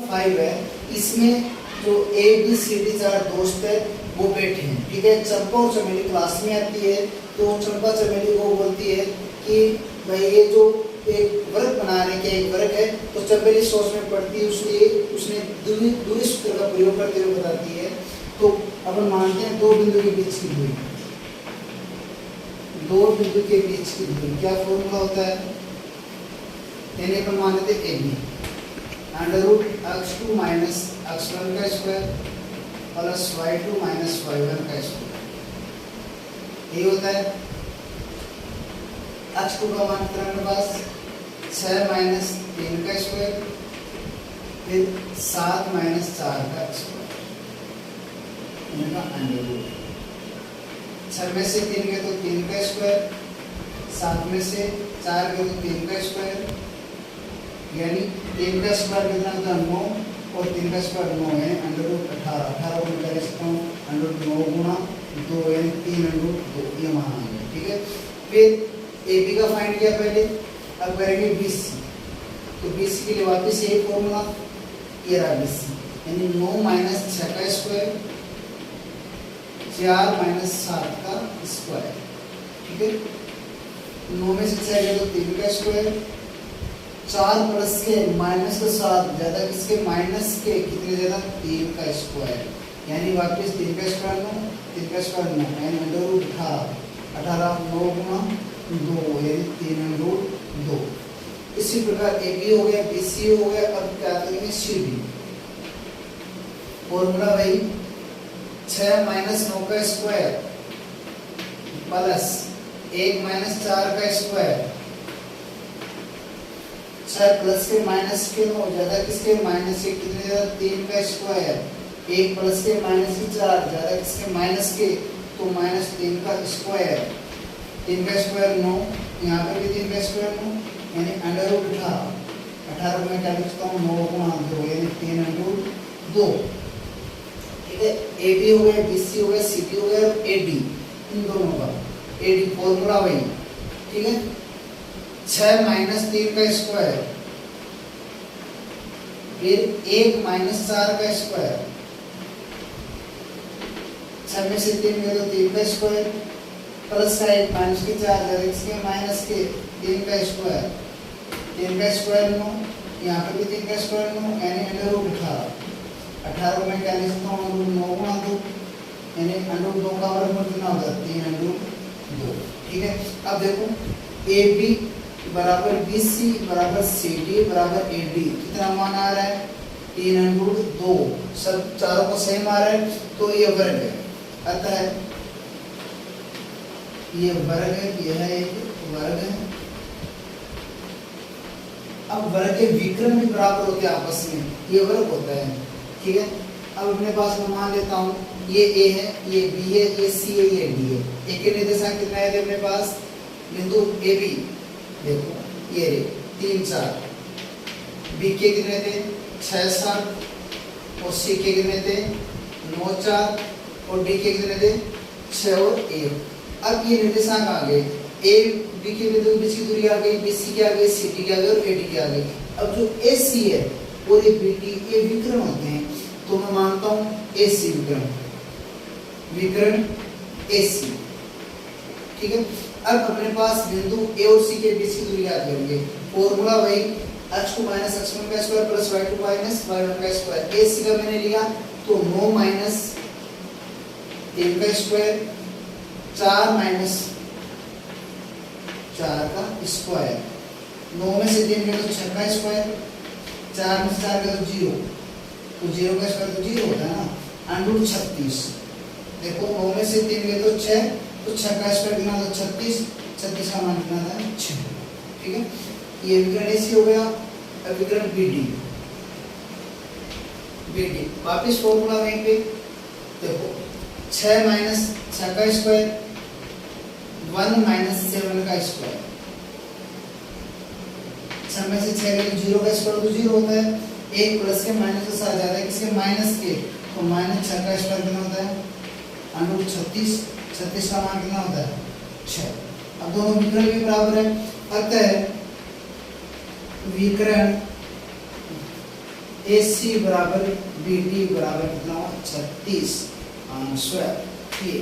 5 है, इसमें जो ए बी सी डी 4 दोस्त है वो बैठे हैं, ठीक है। चंपा और चमेली क्लास में आती है, तो चंपा चमेली को बोलती है कि भाई ये जो एक वर्ग बना रहे हैं, एक वर्ग है, तो चमेली सोच में पड़ती है, उसने दूरी सूत्र का प्रयोग करते हुए बताती है। तो अपन मानते हैं दो बिंदु के बीच की दूरी, दो बिंदु के बीच की दूरी क्या फॉर्मूला होता है, यानी अपन मान लेते हैं ए बी √x2 - x1 का स्क्वायर प्लस y2 - y1 का स्क्वायर, ये होता है। x2 का मान कितना मेरे पास 6 - 3 का स्क्वायर, फिर 7 - 4 का स्क्वायर, इनका √। 6 में से 3 गए तो 3 का स्क्वायर, 7 में से 4 गए तो 3 का स्क्वायर, यानी 3 का स्क्वायर कितना होता है 9, और 3 का स्क्वायर 9 है √18। 18 को निकाल सकता हूँ √9 गुणा 2 यानी 3√2, ये मान आ गया, ठीक है। फिर ए बी का फाइंड किया पहले, अब करेंगे बी सी। तो बी सी के लिए वापस यही फॉर्मूला, ये रहा बी सी, यानी 9 - 6 का स्क्वायर 4 - 7 का स्क्वायर, ठीक है। 9 में से 6 गए तो 3 का स्क्वायर, 4 प्लस के माइनस का 7 ज्यादा किसके माइनस के, कितने ज्यादा 3 का स्क्वायर, यानी वापस 3 का स्क्वायर 9, 3 का स्क्वायर 9 यानी √18, 18 9 गुणा 2 यानी 3√2। इसी प्रकार ए बी हो गया, बी सी हो गया, अब क्या करेंगे सी डी। फॉर्मूला भाई 6 - 9 का स्क्वायर प्लस 1 - 4 का स्क्वायर, 6 प्लस के माइनस के 9 ज्यादा किसके माइनस के, कितने ज्यादा 3 का स्क्वायर, 1 प्लस के माइनस के 4 ज्यादा किसके माइनस के, तो -3 का स्क्वायर, 3 का स्क्वायर 9, यहाँ पर भी 3 का स्क्वायर 9 यानी √18। 18 को मैं क्या लिखता हूँ 9 गुणा 2 यानी 3√2, ठीक है। ए बी हो गया, बी सी हो गया, सी डी हो गया, और ए डी, इन दोनों का ए डी फॉर्मूला वही, ठीक है। 6 - 3 का स्क्वायर, फिर 1 - 4 का स्क्वायर, 6 में से 3 गए तो 3 का स्क्वायर, प्लस का 1 माइनस के 4 ज्यादा इसके माइनस के 3 का स्क्वायर, 3 का स्क्वायर 9, यहाँ पर भी 3 का स्क्वायर 9 यानी √18। 18 में क्या लिख सकता हूँ √9 गुणा 2 यानी √2 का वर्गमूल कितना होगा 3√2, ठीक है। अब देखो ए बी बराबर बी सी बराबर सी डी बराबर ए डी, कितना मान आ रहा है 3√2, सब चारों को सेम आ रहा है, तो ये वर्ग है, अतः ये वर्ग है, यह एक वर्ग है। अब वर्ग के विकर्ण भी बराबर होते हैं आपस में, ये वर्ग होता है, ठीक है। अब अपने पास मैं मान लेता हूँ ये ए है, ये बी है, ये सी है, ये डी है। ए के निर्देशांक कितना है अपने पास, बिंदु ए बी देखो ये 3 4, बी के कितने थे 6 7, और सी के कितने थे 9 4, और डी के कितने थे 6 और 1। अब ये निर्देशांक आ गए, ए बी के बिंदु के बीच की दूरी आ गई, बी सी के आ गई, सी डी के आ गई, और ए डी के आ गई। अब जो ए सी है और ये बी डी, ये विकर्ण होते हैं, तो मैं मानता हूँ ए सी विकर्ण ए सी, ठीक है। अब अपने पास बिंदु ए और सी के बीच की दूरी याद करेंगे, फॉर्मूला वही x2 - x1 का स्क्वायर प्लस y2 - y1 का स्क्वायर। ए सी का मैंने लिया तो 9 - 3 का स्क्वायर, 4 - 4 का स्क्वायर, 9 में से 3 गए तो 6 का स्क्वायर, 4 में से 4 गए तो 0, तो 0 का स्क्वायर तो 0 होता है ना, √36। देखो 9 में से 3 गए तो 6, तो 6 का स्क्वायर कितना था 36, 36 का मान कितना था 6, ठीक है। ये विकर्ण ए सी हो गया। अब विकर्ण बी डी, वापिस फॉर्मूला वहीं पे देखो 6 - 6 का स्क्वायर, 1 - 7 का स्क्वायर, 6 में से 6 गए तो 0 का स्क्वायर तो 0 होता है, 1 प्लस के माइनस के साथ ज्यादा है किसके माइनस के, तो -6 का स्क्वायर कितना होता है √36, 36 का मान कितना होता है 6। अब दोनों विकर्ण भी बराबर है, अतः विकर्ण AC बराबर BD बराबर कितना हुआ 36 आंसर ये